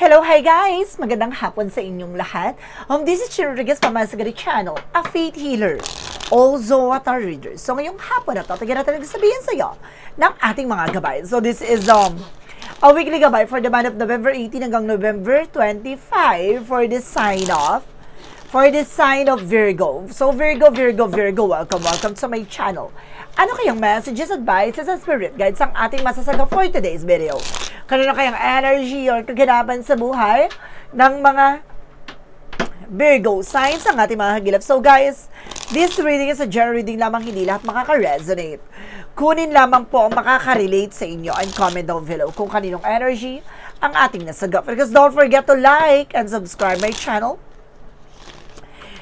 Hello, hi guys! Magandang hapon sa inyong lahat. This is Chino Rodriguez from my Sagari channel, a faith healer, also a tarot reader. So ngayong hapon na ito, tignan natin nagsasabihin sa iyo ng ating mga gabay. So this is a weekly gabay for the month of November 18 hanggang November 25 for this sign of Virgo. So Virgo, welcome to my channel. Ano kayang messages, advices, and spirit guides ang ating masasaga for today's video? Kanino kayang energy or kaganapan sa buhay ng mga Virgo signs ang ating mga hagilap? So guys, this reading is a general reading lamang, hindi lahat makaka-resonate. Kunin lamang po ang makaka-relate sa inyo and comment down below kung kaninong energy ang ating nasaga. Because don't forget to like and subscribe my channel.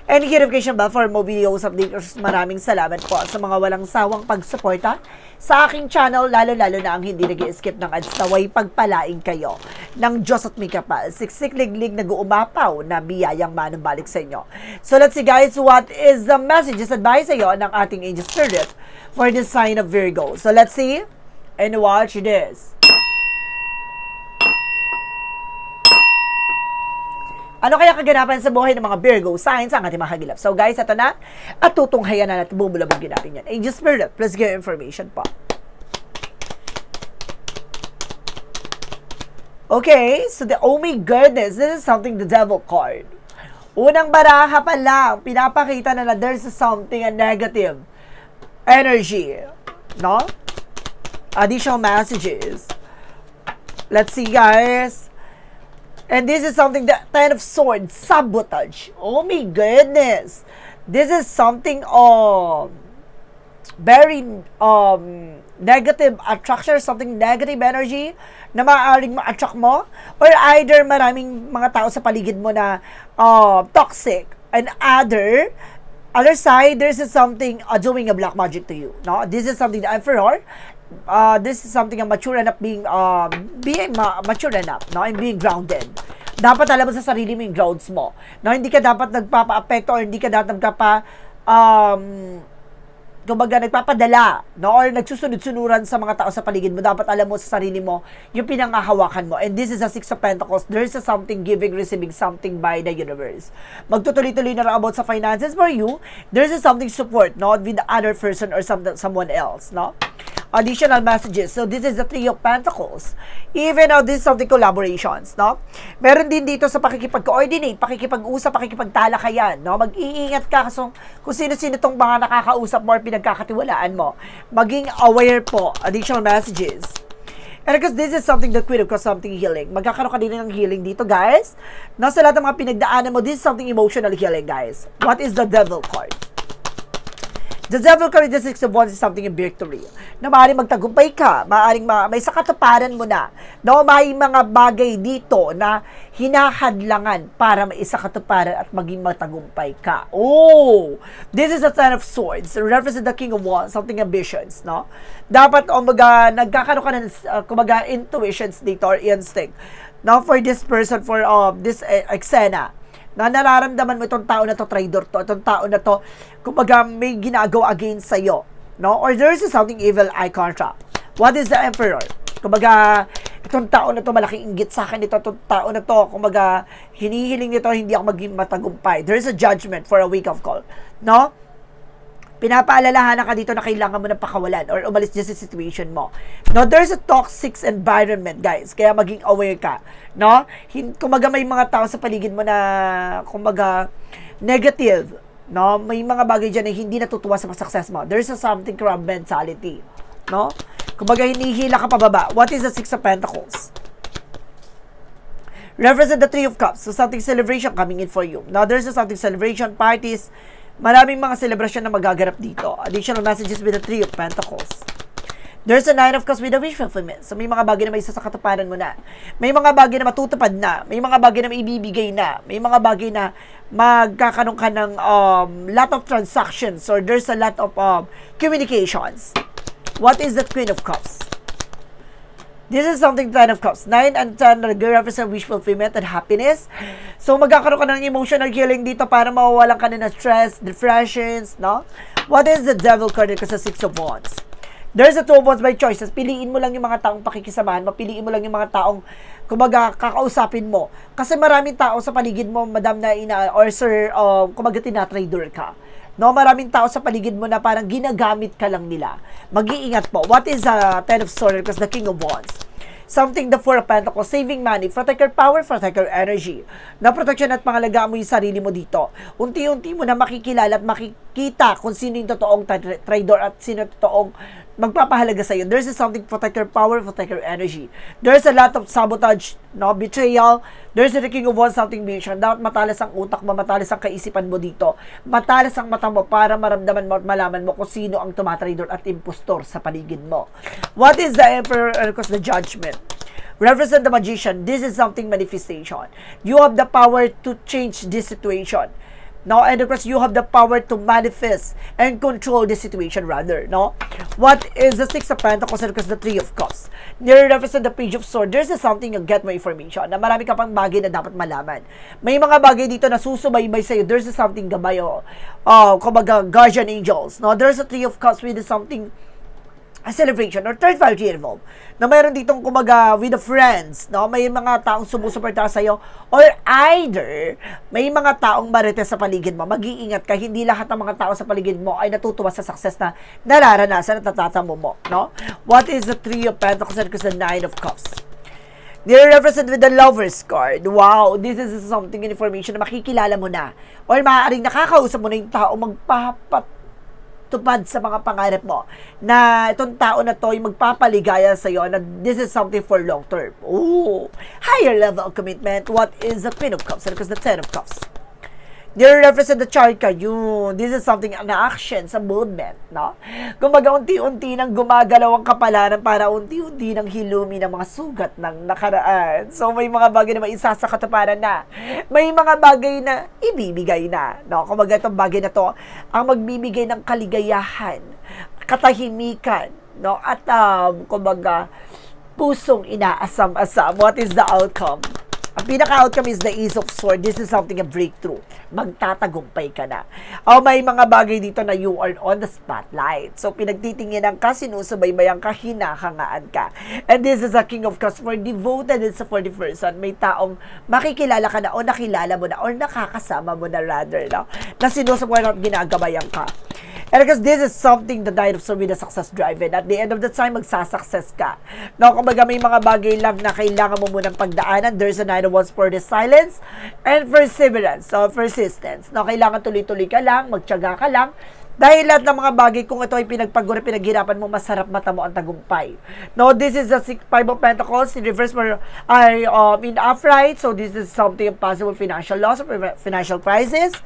And notification bell for more videos updates. Maraming salamat po sa mga walang sawang pagsuporta sa aking channel, lalo-lalo na ang hindi nag-skip ng ads. Naway pagpalaing kayo ng Diyos at may kapal, siksik-liglig nag-uumapaw na biyayang manumbalik sa inyo. So let's see guys, what is the messages advice sa iyo ng ating angel spirit for the sign of Virgo. So let's see and watch this. Ano kaya kaganapan sa buhay ng mga Virgo signs ang ating mahagilap? So guys, ito na. At tutunghayan na natin, bubulabugin natin yan. Angel Spirit, please give information po. Okay, so oh my goodness, this is something the devil card. Unang baraha pa lang, pinapakita na there's something a negative energy. No? Additional messages. Let's see guys. And this is something that Ten of Swords, sabotage. Oh my goodness. This is something very negative attraction, something negative energy na maaaring ma-attract mo, or either maraming mga tao sa paligid mo na toxic, and other side there's something doing a black magic to you. No, this is something the Emperor. This is something mature enough, being mature enough, no, and being grounded. Dapat alam mo sa sarili mo yung grounds mo. No, hindi ka dapat nagpapa-apekto or hindi ka dapat kumbaga nagpapadala, no, or nagsusunod-sunuran sa mga tao sa paligid mo. Dapat alam mo sa sarili mo yung pinangahawakan mo. And this is a Six of Pentacles. There is a something giving, receiving something by the universe. Magtutuloy-tuloy na lang about sa finances for you. There is a something support, no, with the other person or someone else, no. Additional messages. So this is the Three of Pentacles. Even now, this is something collaborations, no? Meron din dito sa pakikipag-coordinate, pakikipag-usap, pakikipagtalakayan, no? Mag-iingat ka kung sino-sino itong mga nakakausap mo or pinagkakatiwalaan mo. Maging aware po. Additional messages. And because this is something that will cause something healing. Magkakaroon ka din ng healing dito, guys. Nasa lahat ng mga pinagdaanan mo, this is something emotional healing, guys. What is the Devil card? The Devil card, the Six of Wands, is something in victory. Na maaaring magtagumpay ka, maaaring may sakatuparan mo na. No, may mga bagay dito na hinahadlangan para maisakatuparan at maging matagumpay ka. Oh! This is a Ten of Swords. Represent the King of Wands, something ambitions, no? Dapat, nagkakaroon ka ng, intuitions dito or instinct. Now, for this person, for this eksena, na nararamdaman mo itong tao na to, traitor to, itong tao na to, kumbaga may ginagawa against sa'yo, no? Or there is something evil eye contract. What is the Emperor? Kumbaga, itong tao na to, malaking inggit sa akin, itong tao na to, kumbaga, hinihiling nito, hindi ako maging matagumpay. There is a judgment for a wake up call, no? Pinapaalalahanan ka dito na kailangan mo ng pakawalan or umalis dyan sa situation mo. No, there's a toxic environment, guys. Kaya maging aware ka. No? Kumbaga may mga tao sa paligid mo na, kumbaga, negative. No? May mga bagay dyan na hindi natutuwa sa success mo. There's a something crab mentality. No? Kumbaga, hinihila ka pababa. What is the Six of Pentacles? Represent the Three of Cups. So, something celebration coming in for you. Now, there's a something celebration, parties. Maraming mga celebration na magaganap dito. Additional messages with the Three of Pentacles. There's a Nine of Cups with a wish fulfillment. So, may mga bagay na may isasakatuparan mo na. May mga bagay na matutupad na. May mga bagay na maibibigay na. May mga bagay na magkakaroon ka ng lot of transactions or there's a lot of communications. What is the Queen of Cups? This is something Ten of Cups. 9 and 10 represent wish fulfillment and happiness. So, magkakaroon ka ng emotional healing dito para mawawalan ka na ng stress, depressions, no? What is the Devil card? Kasi 6 of Wands. There's a 2 of Wands by choices. Piliin mo lang yung mga taong pakikisamahan. Mapiliin mo lang yung mga taong kumbaga, kakausapin mo. Kasi maraming tao sa paligid mo, madam na or sir, kumbaga, tinatrader ka. No, maraming tao sa paligid mo na parang ginagamit ka lang nila. Mag-iingat po. What is Ten of Swords? Because the King of Wands. Something, the Four of Pentacles, saving money, protect your power, protect your energy. Na protection at pangalagaan mo yung sarili mo dito. Unti-unti mo na makikilala at makikita kung sino yung totoong trader at sino totoong magpapahalaga sa'yo. There's something, protect your power, protect your energy. There's a lot of sabotage, no, betrayal. There's the King of Wands, something mission. Dapat matalas ang utak mo, matalas ang kaisipan mo dito. Matalas ang mata mo para maramdaman mo at malaman mo kung sino ang tumatrader at impostor sa paligid mo. What is the Emperor? Because the Judgment. Represent the Magician. This is something manifestation. You have the power to change this situation. No, and of course, you have the power to manifest and control the situation rather, no? What is the Six of Pentacles and of course, the Three of Cups? Nire-represent the Page of Swords. There's something you get more information na marami ka pang bagay na dapat malaman. May mga bagay dito na susubaybay sa'yo. There's something gabay o, kumbaga, guardian angels, no? There's a Three of Cups with something a celebration or third party involved na mayroon ditong kumaga with the friends, no? May mga taong sumusuporta sa iyo or either may mga taong marites sa paligid mo. Mag-iingat ka, hindi lahat ng mga tao sa paligid mo ay natutuwa sa success na nararanasan at natatamo mo, no? What is the Three of Pentacles and the Nine of Cups? They're represented with the Lover's card. Wow, this is something information na makikilala mo na or maaaring nakakausap mo na yung tao tupad sa mga pangarap mo na itong tao na to ay magpapaligaya sa iyo na this is something for long term. Ooh, higher level of commitment. What is the Queen of Cups? Because the Ten of Cups. They represent the chart card. This is something na action sa movement, no? Kumbaga, unti-unti nang gumagalaw ang kapalaran para unti-unti nang hilumi ng mga sugat ng nakaraan. So, may mga bagay na maisa sa katuparan na. May mga bagay na ibibigay na, no? Kumbaga, itong bagay na to ang magbibigay ng kaligayahan, katahimikan, no? At, kumbaga, pusong inaasam-asam. What is the outcome? Ang pinaka-outcome is the Ace of Swords. This is something a breakthrough. Magtatagumpay ka na. May mga bagay dito na you are on the spotlight. So, pinagtitinginan ka, sinusubaybayan ka, hinahangaan ka. And this is a King of Cups for devoted and for the person. May taong makikilala ka na o nakilala mo na or nakakasama mo na rather, no? Na sinusubaybayan at ginagabayan ka. And because this is something the Nine of Swords with a success driven. At the end of the time, magsasuccess ka. No, kumbaga may mga bagay lang na kailangan mo munang pagdaanan. There's a Nine of Wands for the silence and perseverance. So, persistence. No, kailangan tuloy-tuloy ka lang, magtiyaga ka lang. Dahil lahat ng mga bagay, kung ito ay pinagpagura, pinaghirapan mo, masarap mata mo ang tagumpay. No, this is the Five of Pentacles. In reverse mo ay in upright. So, this is something possible financial loss or financial crisis.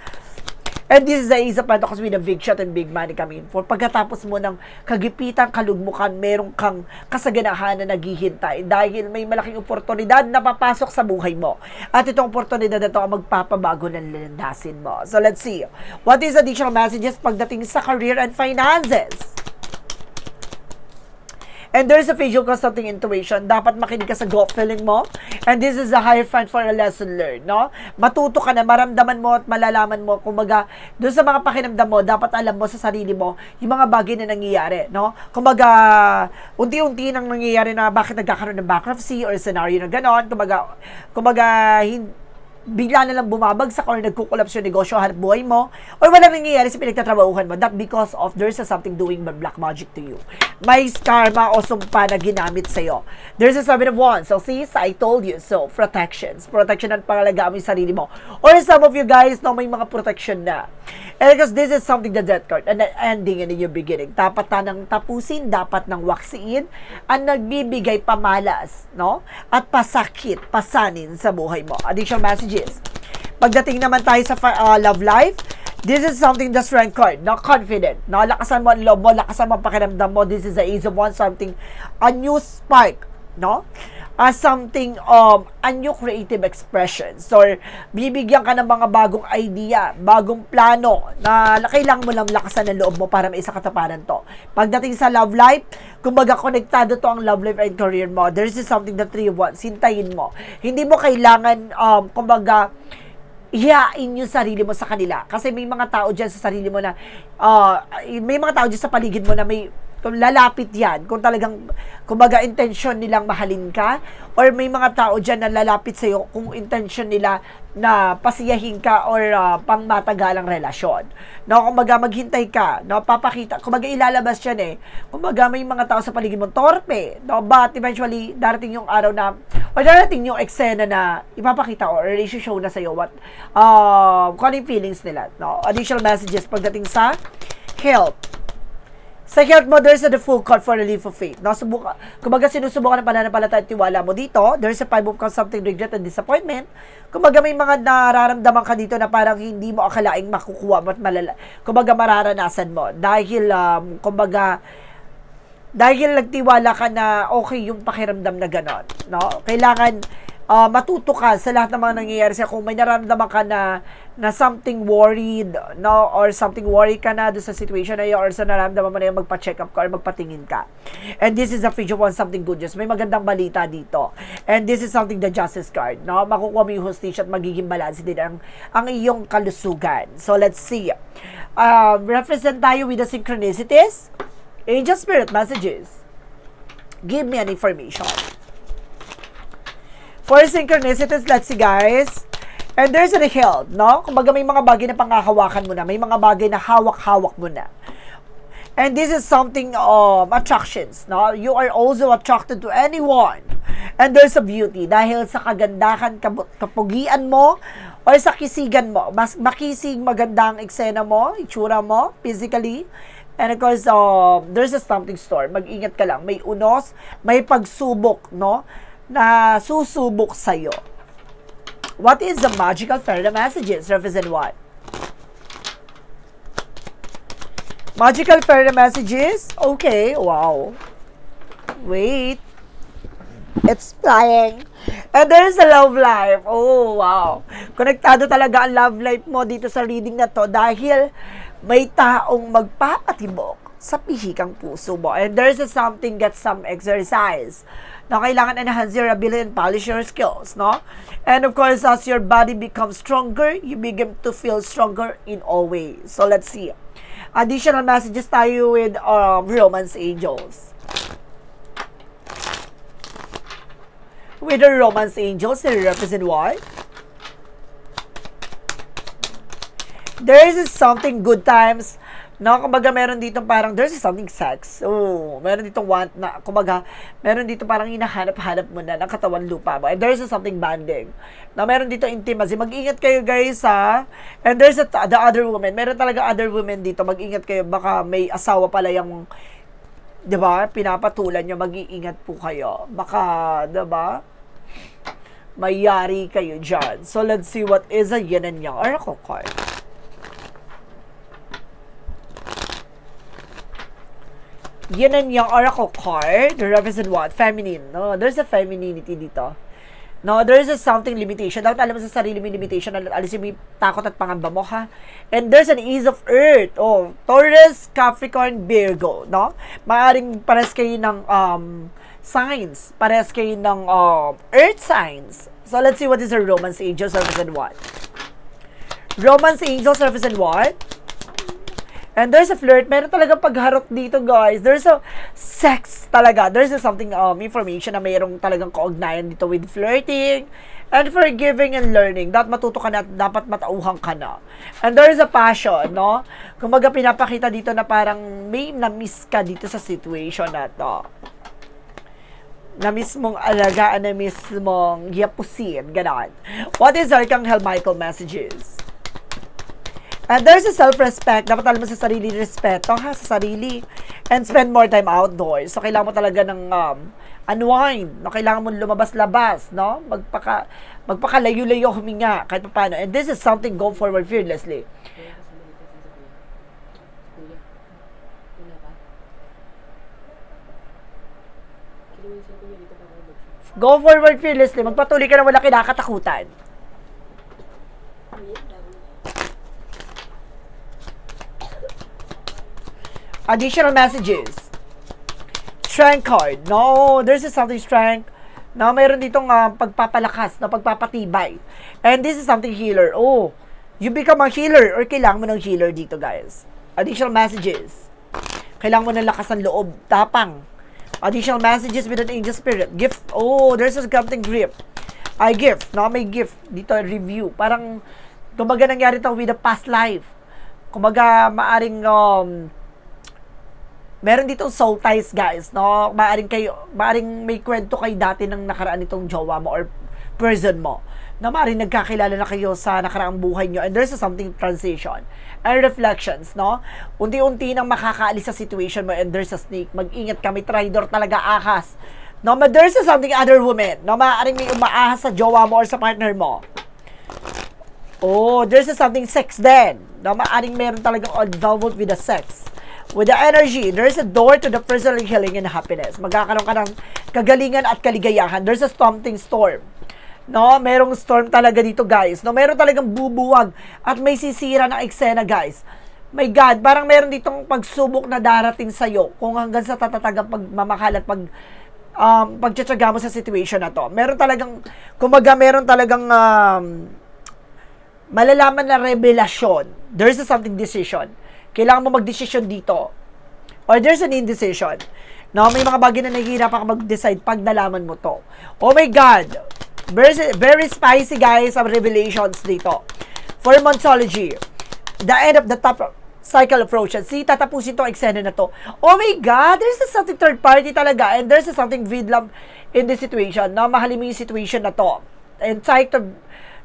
And this is the Ace of Pentacles with a big shot and big money coming for. Pagkatapos mo ng kagipitan, kalugmukan, meron kang kasaganahan na naghihintay dahil may malaking oportunidad na papasok sa buhay mo. At itong oportunidad na ito ang magpapabago ng landasin mo. So let's see. What is additional messages pagdating sa career and finances? And there's a visual consulting intuition. Dapat makinig ka sa gut feeling mo. And this is a higher find for a lesson learned, no? Matuto ka na, maramdaman mo at malalaman mo. Kumbaga, doon sa mga pakinamdam mo, dapat alam mo sa sarili mo yung mga bagay na nangyayari, no? Kumbaga, unti-unti nang nangyayari na bakit nagkakaroon ng bankruptcy or scenario na ganon. Kumbaga, bigla na lang bumabagsak or nagkukolapse yung negosyo, hanap buhay mo, or walang nangyayari sa pinagtatrabahuhan mo, that because of there's something doing black magic to you. May karma o sumpa na ginamit sa'yo. There's a Seven of Wands. So, sis, I told you. So, protections. Protection at pangalagaan mo yung sarili mo. Or some of you guys, no, may mga protection na. And because this is something the Death card, an ending and a new beginning. Dapat nang tapusin, dapat nang waksiin, ang nagbibigay pamalas, no? At pasakit, pasanin sa buhay mo. Additional messages. Pagdating naman tayo sa love life, this is something the Strength card, no? Confident, no? Lakasan mo ang loob mo, lakasan mo ang pakiramdam mo. This is the Ace of Wands, something, a new spark, no? Something, a new creative expressions. So, bibigyan ka ng mga bagong idea, bagong plano, na kailangan mo lang lakasan ng loob mo para may isa katapanan to. Pagdating sa love life, kumbaga konektado to ang love life and career mo. There is something the Three of Wands, hintayin mo. Hindi mo kailangan, kumbaga, ihain yung sarili mo sa kanila. Kasi may mga tao dyan sa sarili mo na, may mga tao dyan sa paligid mo na may Kung lalapit yan, kung talagang, kumbaga, intention nilang mahalin ka, or may mga tao dyan na lalapit sa'yo kung intention nila na pasiyahin ka or pang matagalang relasyon. No, kumbaga, maghintay ka, no, papakita, kumbaga, ilalabas yan eh. Kumbaga, may mga tao sa paligid mo, torpe, no, but eventually, darating yung araw na, o darating yung eksena na ipapakita or show na sa'yo what, kung ano yung feelings nila, no. Additional messages pagdating sa health. Sa health mo, there's the full card for the leap of faith. No? Kumbaga, sinusubukan ng pananampalataya at tiwala mo dito. There's a 5 of cups, something regret and disappointment. Kumbaga, may mga nararamdaman ka dito na parang hindi mo akalaing makukuha mo at kumbaga, mararanasan mo. Dahil, kumbaga, dahil nagtiwala ka na okay yung pakiramdam na gano'n. No? Kailangan matuto ka sa lahat ng mga nangyayari sa kung may nararamdaman ka na something worried, no, or something worried ka na doon sa situation na yun, or sa nararamdaman mo na yun, magpa-check up ka or magpatingin ka. And this is a figure of something good news. May magandang balita dito. And this is something the justice card, no? Makukuha mo yung hostage at magiging balance din ang iyong kalusugan. So, let's see. Represent tayo with the synchronicities. Angel spirit messages. Give me an information. For synchronicities, let's see, guys. And there's the health, no? Kumbaga, may mga bagay na panghahawakan mo na. May mga bagay na hawak-hawak mo na. And this is something attractions, no? You are also attracted to anyone. And there's a beauty. Dahil sa kagandahan, kapugian mo, or sa kisigan mo. Mas makisig, magandang eksena mo, itsura mo, physically. And of course, there's a something store. Mag-ingat ka lang. May unos, may pagsubok, no? Na susubok sa'yo. What is the magical fairy messages? Represent what? Magical fairy messages? Okay, wow. Wait. It's flying. And there's a love life. Oh, wow. Konektado talaga ang love life mo dito sa reading na to dahil may taong magpapatibok sa pihikang puso mo. And there's a something, get some exercise. Na kailangan enhance your ability and polish your skills, no? And of course, as your body becomes stronger, you begin to feel stronger in all ways. So, let's see. Additional messages tayo with romance angels. With the romance angels, they represent what? There is something good times. No, kumbaga meron dito parang there's something sex. Oh, meron dito want na kumbaga meron dito parang hinahanap-hanap mo na ng katawan lupa mo. And there's something bonding. Na meron dito intimacy. Mag-ingat kayo guys ha. And there's the other woman. Meron talaga other women dito. Mag-ingat kayo baka may asawa pala yung 'di ba? Pinapatulan niyo, mag-iingat po kayo. Baka 'di ba? Mayari kayo diyan. So let's see what is a yin and yang oracle card. Yin and Yang Oracle card represent what? Feminine. No, there's a femininity dito. No, there's a something limitation. Dapat alam mo sa sarili mo limitation. Alisin mo yung takot at pangamba mo, ha? And there's an ease of earth. Oh, Taurus, Capricorn, Virgo. No? Maaring pares kayo ng signs. Pares kayo ng earth signs. So, let's see what is a romance angels represent what? Romance angels represent what? And there's a flirt. Meron talaga pagharot dito, guys. There's a sex talaga. There's a something information na mayroong talagang kaugnayan dito with flirting and forgiving and learning. Dapat matuto ka na, dapat matauhang ka na. And there's a passion, no? Kumbaga pinapakita dito na parang may na-miss ka dito sa situation na to. Na-miss mong alagaan, na-miss mong yapusin, gano'n. What is Archangel Michael messages? And there's a self-respect. Dapat alam mo sa sarili, respeto ha, sa sarili. And spend more time outdoors. So, kailangan mo talaga ng unwind. No? Kailangan mo lumabas-labas, no? Magpakalayo-layo, huminga, kahit paano. And this is something, go forward fearlessly. Go forward fearlessly. Magpatuloy ka na wala kinakatakutan. Additional messages. Strength card. No, there's something strength. No, mayroon ditong pagpapalakas, no, pagpapatibay. And this is something healer. Oh, you become a healer or kailangan mo ng healer dito, guys. Additional messages. Kailangan mo ng lakas ng loob. Tapang. Additional messages with an angel spirit. Gift. Oh, there's a something gift. I gift. No, may gift. Dito, review. Parang, kumbaga nangyari ito with a past life. Kumbaga, maaring, meron ditong soul ties, guys, no? Maaring may kwento kay dati ng nakaraan nitong jowa mo or person mo. Na maaring nagkakilala na kayo sa nakaraang buhay nyo and there's something transition and reflections, no? Unti-unti nang makakaalis sa situation mo and there's a snake. Mag-ingat ka, may traitor talaga, ahas. No, but there's something other woman. No, maaring may umaahas sa jowa mo or sa partner mo. Oh, there's something sex then. No, maaring meron talagang involved with the sex. With the energy, there's a door to the personal healing and happiness. Magkakaroon ka ng kagalingan at kaligayahan. There's a something storm. No, merong storm talaga dito, guys. No, meron talagang bubuwag at may sisira na eksena, guys. My God, parang meron ditong pagsubok na darating sa'yo kung hanggang sa tatatagang pagmamahal at pagtsatsaga mo sa situation na to. Meron talagang, kumaga meron talagang malalaman na revelasyon. There's a something decision. Kailangan mo mag-decision dito. Or there's an indecision. No, may mga bagay na nahihirapan ka mag-decide pag nalaman mo to. Oh my God! Very, very spicy, guys, ang revelations dito. For Monsology, the end of the top cycle approaches. See, tatapusin itong eksena na to. Oh my God! There's something third party talaga and there's something vidlam in this situation. No, mahalin mo yung situation na to. And try to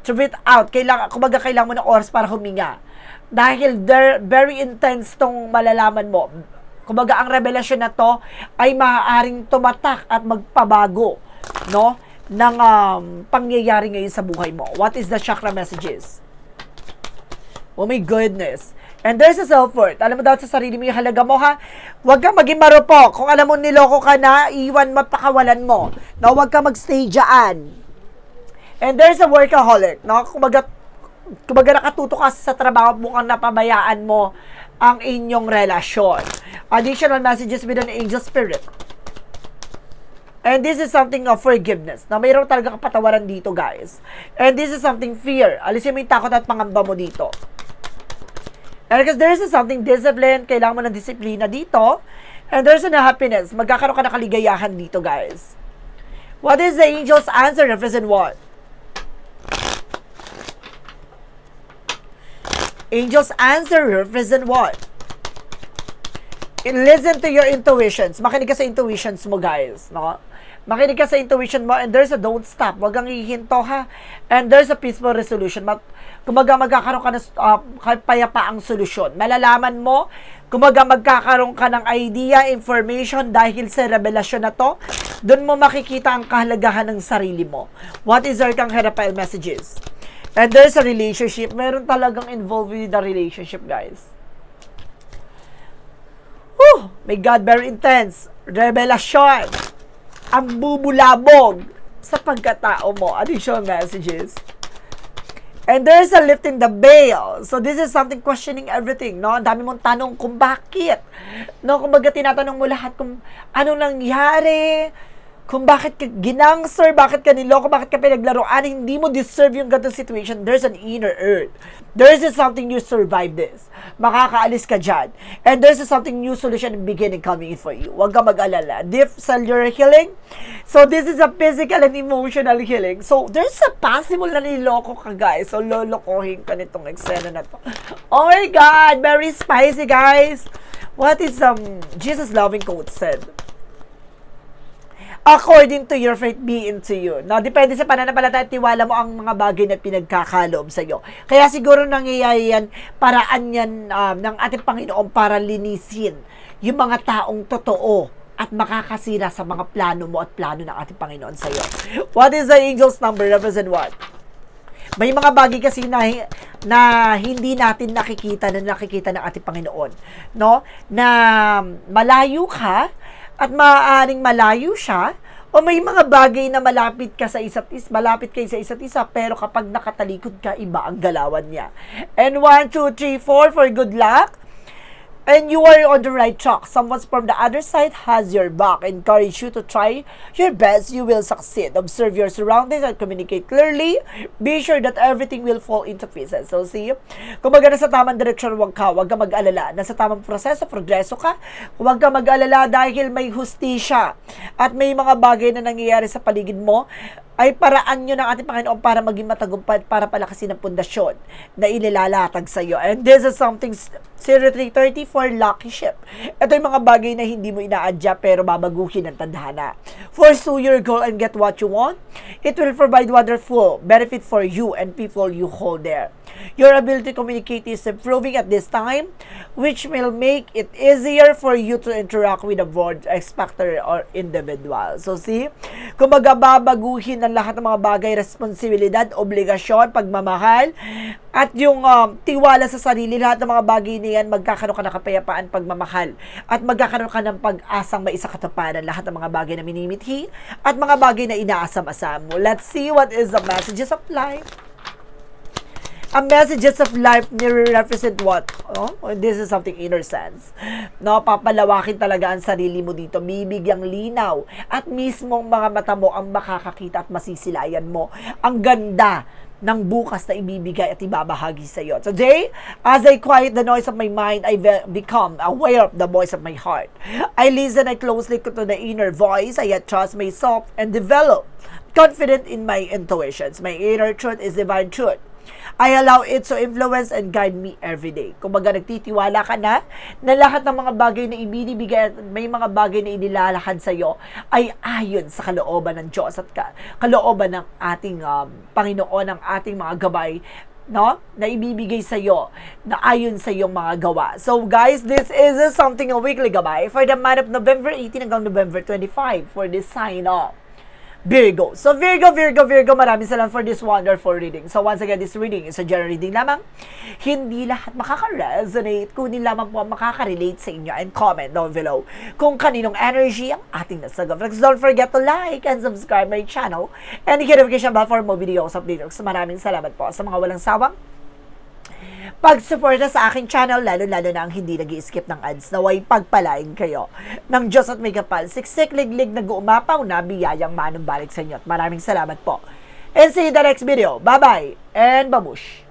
breathe out. Kumbaga, kailangan mo ng oras para huminga. Dahil very intense tong malalaman mo. Kumbaga, ang revelasyon na to ay maaaring tumatak at magpabago, no, ng pangyayari ngayon sa buhay mo. What is the chakra messages? Oh my goodness. And there's a self-worth. Alam mo daw sa sarili mo yung halaga mo, ha? Huwag kang maging marupok. Kung alam mo niloko ka na, iwan mo, pakawalan mo. No, huwag kang magstay dyan. And there's a workaholic, no? Kumbaga nakatuto ka sa trabaho, mukhang napabayaan mo ang inyong relasyon. Additional messages with an angel spirit. And this is something of forgiveness. Na mayroon talaga kapatawaran dito, guys. And this is something fear. Alisin mo yung takot at pangamba mo dito. And because there's something discipline, kailangan mo ng disiplina dito. And there's a happiness. Magkakaroon ka ng kaligayahan dito, guys. What is the angel's answer? Represent what? Angels answer represent what? Listen to your intuitions. Makinig ka sa intuitions mo, guys. No? Makinig ka sa intuition mo and there's a don't stop. Huwag kang hihinto, ha? And there's a peaceful resolution. Kumaga magkakaroon ka ng payapaang solusyon. Malalaman mo, kumaga magkakaroon ka ng idea, information dahil sa revelasyon na to. Doon mo makikita ang kahalagahan ng sarili mo. What is our Arcangel messages? And there's a relationship. Meron talagang involved with the relationship, guys. Whew! My God, very intense. Revelasyon. Ang bubulabog sa pagkatao mo. Additional messages. And there's a lifting the veil. So this is something questioning everything, no? Ang dami mong tanong kung bakit. No, kumbaga tinatanong mo lahat kung ano nangyari, kung bakit ka ginangster, bakit ka niloko, bakit ka pinaglaruan, hindi mo deserve yung ganitong situation. There's an inner earth. There's something you survive this. Makakaalis ka dyan. And there's something new solution and beginning coming in for you. Huwag ka mag-alala. Deep cellular healing. So this is a physical and emotional healing. So there's a possible na niloko ka, guys. So lolokohin ka nitong eksena na to. Oh my God! Very spicy, guys. What is Jesus' loving quote said? According to your faith, be into you. No, depende sa pananampalataya at tiwala mo ang mga bagay na pinagkakaloob sa iyo. Kaya siguro nangyayari yan, paraan yan ng ating Panginoon para linisin yung mga taong totoo at makakasira sa mga plano mo at plano ng ating Panginoon sa iyo. What is the angel's number? Represent what? May mga bagay kasi na hindi natin nakikita na nakikita ng ating Panginoon. No? Na malayo ka, at maaaring malayo siya, o may mga bagay na malapit kayo sa isa't isa, pero kapag nakatalikod ka, iba ang galawan niya. And 1, 2, 3, 4 for good luck. And you are on the right track. Someone from the other side has your back. Encourage you to try your best. You will succeed. Observe your surroundings and communicate clearly. Be sure that everything will fall into pieces. So see, kung nasa tamang direksyon, huwag ka mag-alala. Nasa tamang proseso, progreso ka. Huwag ka mag-alala dahil may hustisya at may mga bagay na nangyayari sa paligid mo, ay paraan nyo ng ating Panginoon para maging matagumpay, para palakasin ang pundasyon na inilalatag sa iyo. And this is something 0334 lucky ship. Ito yung mga bagay na hindi mo inaadya pero babaguhin ng tadhana. Pursue your goal and get what you want. It will provide wonderful benefit for you and people you hold there. Your ability to communicate is improving at this time, which will make it easier for you to interact with a board expector or individual. So see, kung babaguhin ng lahat ng mga bagay, responsibilidad, obligasyon, pagmamahal, at yung tiwala sa sarili, lahat ng mga bagay na yan, magkakaroon ka ng kapayapaan, pagmamahal, at magkakaroon ka ng pag-asang maisakatuparan lahat ng mga bagay na minimithi, at mga bagay na inaasam-asam mo. Let's see what is the messages of life. Ang messages of life represent what? Oh, this is something inner sense. No, papalawakin talaga ang sarili mo dito. Bibigyang linaw. At mismong mga mata mo ang makakakita at masisilayan mo. Ang ganda ng bukas na ibibigay at ibabahagi sa iyo. Today, as I quiet the noise of my mind, I become aware of the voice of my heart. I listen closely to the inner voice. I trust myself and develop confident in my intuitions. My inner truth is divine truth. I allow it to influence and guide me every day. Kumbaga, nagtitiwala ka na lahat ng mga bagay na ibinibigay at may mga bagay na inilalakad sa iyo ay ayon sa kalooban ng Diyos at kalooban ng ating Panginoon, ng ating mga gabay, no, na ibibigay sa iyo na ayon sa iyong mga gawa. So guys, this is something a weekly gabay for the month of November 18 hanggang November 25 for this sign of Virgo. So Virgo, maraming salamat for this wonderful reading. So once again, this reading is a general reading lamang. Hindi lahat makaka-resonate, kunin lamang po ang makaka-relate sa inyo, and comment down below kung kaninong energy ang ating nasagap. Don't forget to like and subscribe my channel and hit notification bell for more videos updates. Maraming salamat po sa mga walang sawang pag-suporta sa aking channel, lalo-lalo na ang hindi nag-i-skip ng ads. Naway pagpalain kayo ng Diyos at may kapal, siksik, liglig, nag-uumapaw na biyayang manumbalik sa inyo. At maraming salamat po. And see you in the next video. Bye-bye and babush!